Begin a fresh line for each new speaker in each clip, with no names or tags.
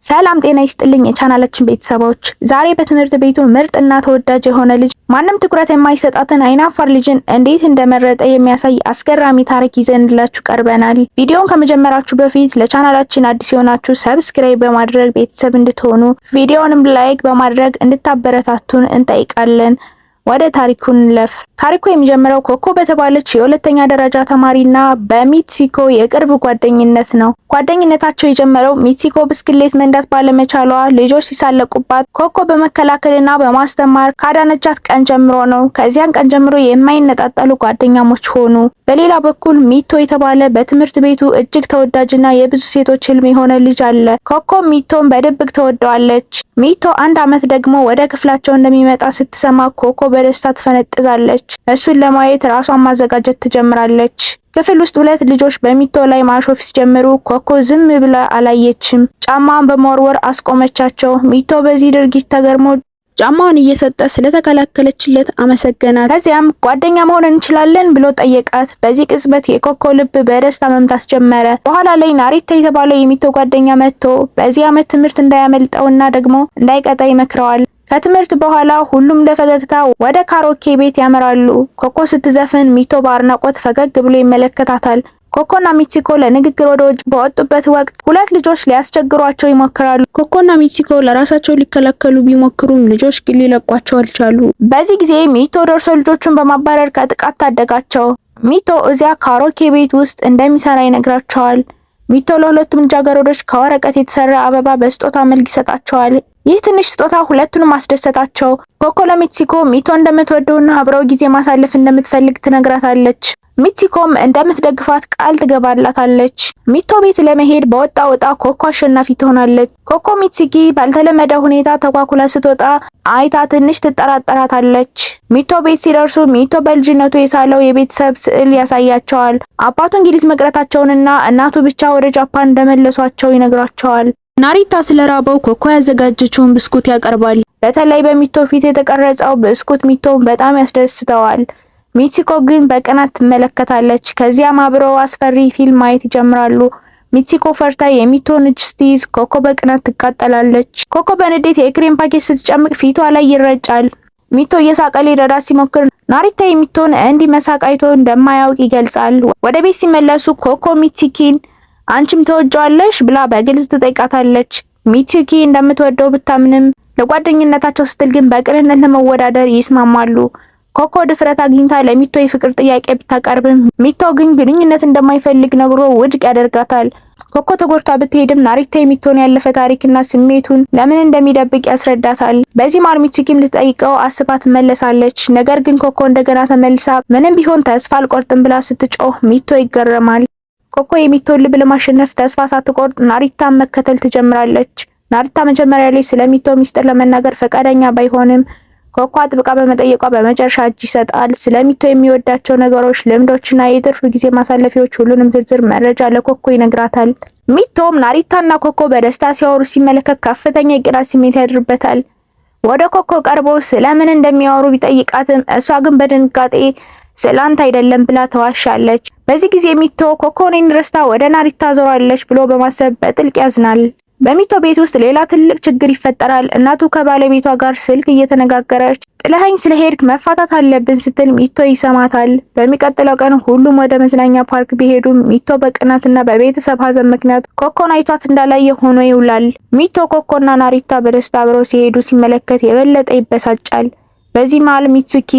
ሰላም ጤና ይስጥልኝ የቻናላችን ቤተሰቦች፣ ዛሬ በትምህርት ቤቱ ምርጥና ተወዳጅ የሆነ ልጅ ማንም ትኩረት የማይሰጣትን አይናፋር ልጅን እንዴት እንደመረጠ የሚያሳይ አስገራሚ ታሪክ ይዘንላችሁ ቀርበናል። ቪዲዮውን ከመጀመራችሁ በፊት ለቻናላችን አዲስ የሆናችሁ ሰብስክራይብ በማድረግ ቤተሰብ እንድትሆኑ፣ ቪዲዮውንም ላይክ በማድረግ እንድታበረታቱን እንጠይቃለን። ወደ ታሪኩ እንለፍ። ታሪኩ የሚጀምረው ኮኮ በተባለች የሁለተኛ ደረጃ ተማሪና በሚትሲኮ የቅርብ ጓደኝነት ነው። ጓደኝነታቸው የጀመረው ሚትሲኮ ብስክሌት መንዳት ባለመቻሏ ልጆች ሲሳለቁባት ኮኮ በመከላከልና በማስተማር ካዳነቻት ቀን ጀምሮ ነው። ከዚያን ቀን ጀምሮ የማይነጣጠሉ ጓደኛሞች ሆኑ። በሌላ በኩል ሚቶ የተባለ በትምህርት ቤቱ እጅግ ተወዳጅና የብዙ ሴቶች ህልም የሆነ ልጅ አለ። ኮኮ ሚቶን በድብቅ ተወደዋለች። ሚቶ አንድ አመት ደግሞ ወደ ክፍላቸው እንደሚመጣ ስትሰማ ኮኮ በደስታ ትፈነጥዛለች። እሱን ለማየት ራሷን ማዘጋጀት ትጀምራለች። ክፍል ውስጥ ሁለት ልጆች በሚቶ ላይ ማሾፍ ሲጀምሩ ኮኮ ዝም ብላ አላየችም። ጫማዋን በመወርወር አስቆመቻቸው። ሚቶ በዚህ ድርጊት ተገርሞ ጫማውን እየሰጠ ስለተከላከለችለት አመሰገናት። ከዚያም ጓደኛ መሆን እንችላለን ብሎ ጠየቃት። በዚህ ቅጽበት የኮኮ ልብ በደስታ መምታት ጀመረ። በኋላ ላይ ናሪታ የተባለው የሚቶ ጓደኛ መጥቶ በዚህ አመት ትምህርት እንዳያመልጠውና ደግሞ እንዳይቀጣ ይመክረዋል። ከትምህርት በኋላ ሁሉም ለፈገግታ ወደ ካሮኬ ቤት ያመራሉ። ኮኮ ስትዘፍን ሚቶ በአድናቆት ፈገግ ብሎ ይመለከታታል። ኮኮና ሚትሲኮ ለንግግር ወደ ውጭ በወጡበት ወቅት ሁለት ልጆች ሊያስቸግሯቸው ይሞክራሉ። ኮኮና ሚትሲኮ ለራሳቸው ሊከላከሉ ቢሞክሩም ልጆች ግን ሊለቋቸው አልቻሉ። በዚህ ጊዜ ሚቶ ደርሶ ልጆቹን በማባረር ከጥቃት ታደጋቸው። ሚቶ እዚያ ካሮኬ ቤት ውስጥ እንደሚሰራ ይነግራቸዋል። ሚቶ ለሁለቱም ልጃገረዶች ከወረቀት የተሰራ አበባ በስጦታ መልክ ይሰጣቸዋል። ይህ ትንሽ ስጦታ ሁለቱንም አስደሰታቸው። ኮኮ ለሚትሲኮ ሚቶ እንደምትወደውና አብረው ጊዜ ማሳለፍ እንደምትፈልግ ትነግራታለች። ሚትሲኮም እንደምትደግፋት ቃል ትገባላታለች። ሚቶ ቤት ለመሄድ በወጣ ወጣ ኮኮ አሸናፊ ትሆናለች። ኮኮ ሚትሲኪ ባልተለመደ ሁኔታ ተኳኩላ ስትወጣ አይታ ትንሽ ትጠራጠራታለች። ሚቶ ቤት ሲደርሱ ሚቶ በልጅነቱ የሳለው የቤተሰብ ስዕል ያሳያቸዋል። አባቱ እንግሊዝ መቅረታቸውንና እናቱ ብቻ ወደ ጃፓን እንደመለሷቸው ይነግራቸዋል። ናሪታ ስለራበው ኮኮ ያዘጋጀችውን ብስኩት ያቀርባል። በተለይ በሚቶ ፊት የተቀረጸው ብስኩት ሚቶን በጣም ያስደስተዋል። ሚትሲኮ ግን በቅናት ትመለከታለች። ከዚያም አብረው አስፈሪ ፊልም ማየት ይጀምራሉ። ሚትሲኮ ፈርታ የሚቶን እጅ ስትይዝ ኮኮ በቅናት ትቃጠላለች። ኮኮ በንዴት የክሬም ፓኬት ስትጨምቅ ፊቷ ላይ ይረጫል። ሚቶ እየሳቀ ሊረዳት ሲሞክር ናሪታ የሚቶን እንዲህ መሳቅ አይቶ እንደማያውቅ ይገልጻል። ወደ ቤት ሲመለሱ ኮኮ ሚትሲኪን አንቺም ተወጃለሽ ብላ በግልጽ ትጠይቃታለች። ሚትሲኪ እንደምትወደው ብታምንም ለጓደኝነታቸው ስትል ግን በቅንነት ለመወዳደር ይስማማሉ። ኮኮ ድፍረት አግኝታ ለሚቶ የፍቅር ጥያቄ ብታቀርብም ሚቶ ግን ግንኙነት እንደማይፈልግ ነግሮ ውድቅ ያደርጋታል። ኮኮ ተጎድታ ብትሄድም ናሪታ የሚቶን ያለፈ ታሪክና ስሜቱን ለምን እንደሚደብቅ ያስረዳታል። በዚህ መሃል ሚትሲኪም ልትጠይቀው አስባ ትመለሳለች። ነገር ግን ኮኮ እንደገና ተመልሳ ምንም ቢሆን ተስፋ አልቆርጥም ብላ ስትጮህ ሚቶ ይገረማል። ኮኮ የሚቶን ልብ ለማሸነፍ ተስፋ ሳትቆርጥ ናሪታን መከተል ትጀምራለች። ናሪታ መጀመሪያ ላይ ስለሚቶ ሚስጥር ለመናገር ፈቃደኛ ባይሆንም ኮኮ አጥብቃ በመጠየቋ በመጨረሻ እጅ ይሰጣል። ስለሚቶ የሚወዳቸው ነገሮች፣ ልምዶችና የትርፍ ጊዜ ማሳለፊያዎች ሁሉንም ዝርዝር መረጃ ለኮኮ ይነግራታል። ሚቶም ናሪታና ኮኮ በደስታ ሲያወሩ ሲመለከት ከፍተኛ የቅናት ስሜት ያድርበታል። ወደ ኮኮ ቀርቦ ስለምን እንደሚያወሩ ቢጠይቃትም እሷ ግን በድንጋጤ ስላንተ አይደለም ብላ ተዋሻለች። በዚህ ጊዜ ሚቶ ኮኮኔን ረስታ ወደ ናሪታ ዞራለች ብሎ በማሰብ በጥልቅ ያዝናል። በሚቶ ቤት ውስጥ ሌላ ትልቅ ችግር ይፈጠራል። እናቱ ከባለቤቷ ጋር ስልክ እየተነጋገረች ጥለኸኝ ስለሄድክ መፋታት አለብን ስትል ሚቶ ይሰማታል። በሚቀጥለው ቀን ሁሉም ወደ መዝናኛ ፓርክ ቢሄዱም ሚቶ በቅናትና በቤተሰብ ሀዘን ምክንያት ኮኮን አይቷት እንዳላየ ሆኖ ይውላል። ሚቶ ኮኮና ናሪታ በደስታ አብረው ሲሄዱ ሲመለከት የበለጠ ይበሳጫል። በዚህ መሃል ሚትሱኪ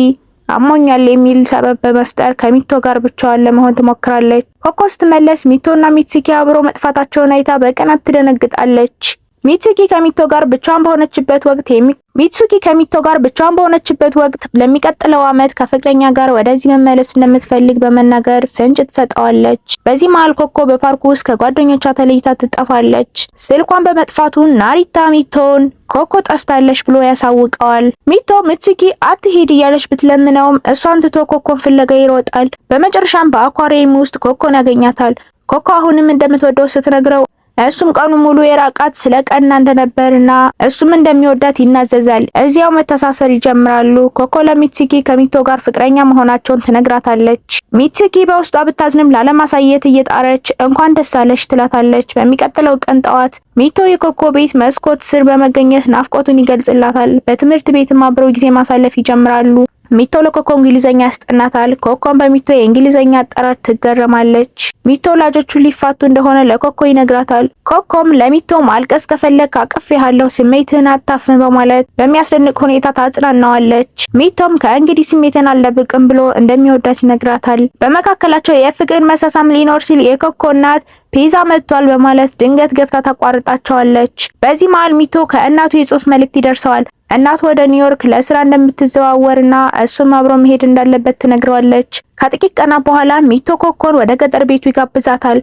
አሞኛል የሚል ሰበብ በመፍጠር ከሚቶ ጋር ብቻዋን ለመሆን ትሞክራለች። ኮኮ ስትመለስ ሚቶና ሚትሱኪ አብሮ መጥፋታቸውን አይታ በቅናት ትደነግጣለች። ሚትሱኪ ከሚቶ ጋር ብቻዋን በሆነችበት ወቅት ለሚቀጥለው አመት ከፍቅረኛ ጋር ወደዚህ መመለስ እንደምትፈልግ በመናገር ፍንጭ ትሰጠዋለች። በዚህ መሃል ኮኮ በፓርኩ ውስጥ ከጓደኞቿ ተለይታ ትጠፋለች። ስልኳን በመጥፋቱ ናሪታ ሚቶን ኮኮ ጠፍታለች ብሎ ያሳውቀዋል። ሚቶ ሚትሱኪ አትሄድ እያለች ብትለምነውም እሷን ትቶ ኮኮን ፍለጋ ይሮጣል። በመጨረሻም በአኳሪየም ውስጥ ኮኮን ያገኛታል። ኮኮ አሁንም እንደምትወደው ስትነግረው እሱም ቀኑ ሙሉ የራቃት ስለቀና እንደነበርና እሱም እንደሚወዳት ይናዘዛል። እዚያው መተሳሰር ይጀምራሉ። ኮኮ ለሚትሱኪ ከሚቶ ጋር ፍቅረኛ መሆናቸውን ትነግራታለች። ሚትሱኪ በውስጧ ብታዝንም ላለማሳየት እየጣረች እንኳን ደስ አለሽ ትላታለች። በሚቀጥለው ቀን ጠዋት ሚቶ የኮኮ ቤት መስኮት ስር በመገኘት ናፍቆቱን ይገልጽላታል። በትምህርት ቤትም አብረው ጊዜ ማሳለፍ ይጀምራሉ። ሚቶ ለኮኮ እንግሊዘኛ ያስጠናታል። ኮኮም በሚቶ የእንግሊዘኛ አጠራር ትገረማለች። ሚቶ ወላጆቹ ሊፋቱ እንደሆነ ለኮኮ ይነግራታል። ኮኮም ለሚቶ ማልቀስ ከፈለክ አቅፌሃለሁ፣ ስሜትህን አታፍን በማለት በሚያስደንቅ ሁኔታ ታጽናናዋለች። ሚቶም ከእንግዲህ ስሜትን አልደብቅም ብሎ እንደሚወዳት ይነግራታል። በመካከላቸው የፍቅር መሳሳም ሊኖር ሲል የኮኮ እናት ፒዛ መጥቷል በማለት ድንገት ገብታ ታቋርጣቸዋለች። በዚህ መሃል ሚቶ ከእናቱ የጽሑፍ መልእክት ይደርሰዋል። እናቱ ወደ ኒውዮርክ ለስራ እንደምትዘዋወርና እሱም አብሮ መሄድ እንዳለበት ትነግረዋለች። ከጥቂት ቀናት በኋላ ሚቶ ኮኮን ወደ ገጠር ቤቱ ይጋብዛታል።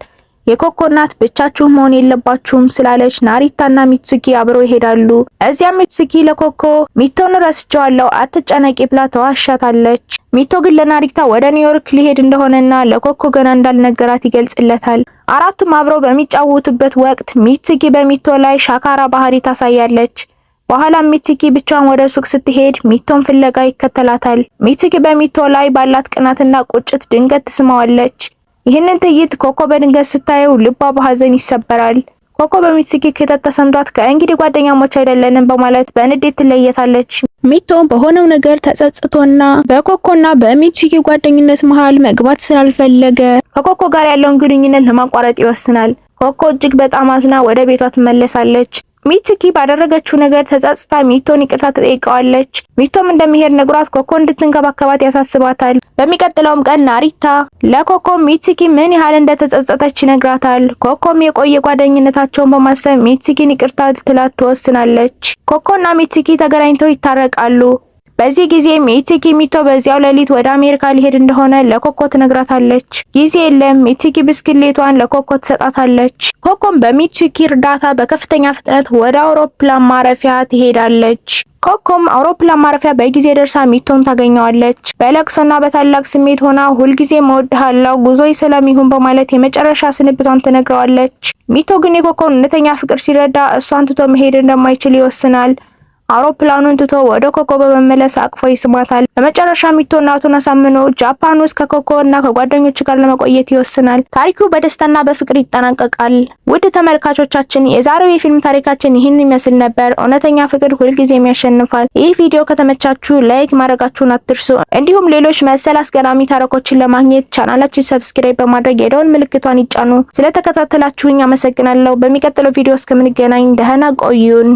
የኮኮ እናት ብቻችሁ መሆን የለባችሁም ስላለች ናሪታና ሚትሱኪ አብረው ይሄዳሉ። እዚያ ሚትሱኪ ለኮኮ ሚቶን ረስቸዋለሁ አትጨነቂ ብላ ተዋሻታለች። ሚቶ ግን ለናሪታ ወደ ኒውዮርክ ሊሄድ እንደሆነና ለኮኮ ገና እንዳልነገራት ይገልጽለታል። አራቱም አብረው በሚጫወቱበት ወቅት ሚትሱኪ በሚቶ ላይ ሻካራ ባህሪ ታሳያለች። በኋላ ሚትሱኪ ብቻዋን ወደ ሱቅ ስትሄድ ሚቶን ፍለጋ ይከተላታል። ሚትሱኪ በሚቶ ላይ ባላት ቅናትና ቁጭት ድንገት ትስማዋለች። ይህንን ትዕይንት ኮኮ በድንገት ስታየው ልቧ በሐዘን ይሰበራል። ኮኮ በሚትሱኪ ክህተት ተሰምቷት ከእንግዲህ ጓደኛሞች አይደለንም በማለት በንዴት ትለየታለች። ሚቶ በሆነው ነገር ተጸጽቶና በኮኮና በሚትሱኪ ጓደኝነት መሃል መግባት ስላልፈለገ ከኮኮ ጋር ያለውን ግንኙነት ለማቋረጥ ይወስናል። ኮኮ እጅግ በጣም አዝና ወደ ቤቷ ትመለሳለች። ሚትሱኪ ባደረገችው ነገር ተጸጽታ ሚቶን ይቅርታ ትጠይቀዋለች። ሚቶም እንደሚሄድ ነግሯት ኮኮ እንድትንከባከባት ያሳስባታል። በሚቀጥለውም ቀን ናሪታ ለኮኮ ሚትሱኪ ምን ያህል እንደተጸጸተች ይነግራታል። ኮኮም የቆየ ጓደኝነታቸውን በማሰብ ሚትሱኪን ይቅርታ ልትላት ትወስናለች። ኮኮና ሚትሱኪ ተገናኝተው ይታረቃሉ። በዚህ ጊዜ ሚትሱኪ ሚቶ በዚያው ሌሊት ወደ አሜሪካ ሊሄድ እንደሆነ ለኮኮ ትነግራታለች። ጊዜ የለም። ሚትሱኪ ብስክሌቷን ለኮኮ ትሰጣታለች። ኮኮም በሚትሱኪ እርዳታ በከፍተኛ ፍጥነት ወደ አውሮፕላን ማረፊያ ትሄዳለች። ኮኮም አውሮፕላን ማረፊያ በጊዜ ደርሳ ሚቶን ታገኘዋለች። በለቅሶና በታላቅ ስሜት ሆና ሁልጊዜ እወድሃለሁ፣ ጉዞዬ ሰላም ይሁን በማለት የመጨረሻ ስንብቷን ትነግረዋለች። ሚቶ ግን የኮኮን እውነተኛ ፍቅር ሲረዳ እሷን ትቶ መሄድ እንደማይችል ይወስናል። አውሮፕላኑን ትቶ ወደ ኮኮ በመመለስ አቅፎ ይስማታል። በመጨረሻ ሚቶ እናቱን አሳምኖ ጃፓን ውስጥ ከኮኮ እና ከጓደኞቹ ጋር ለመቆየት ይወስናል። ታሪኩ በደስታና በፍቅር ይጠናቀቃል። ውድ ተመልካቾቻችን የዛሬው የፊልም ታሪካችን ይህን ይመስል ነበር። እውነተኛ ፍቅር ሁልጊዜም ያሸንፋል። ይህ ቪዲዮ ከተመቻችሁ ላይክ ማድረጋችሁን አትርሱ። እንዲሁም ሌሎች መሰል አስገራሚ ታሪኮችን ለማግኘት ቻናላችን ሰብስክራይብ በማድረግ የደወል ምልክቷን ይጫኑ። ስለተከታተላችሁኝ አመሰግናለሁ። በሚቀጥለው ቪዲዮ እስከምንገናኝ ደህና ቆዩን።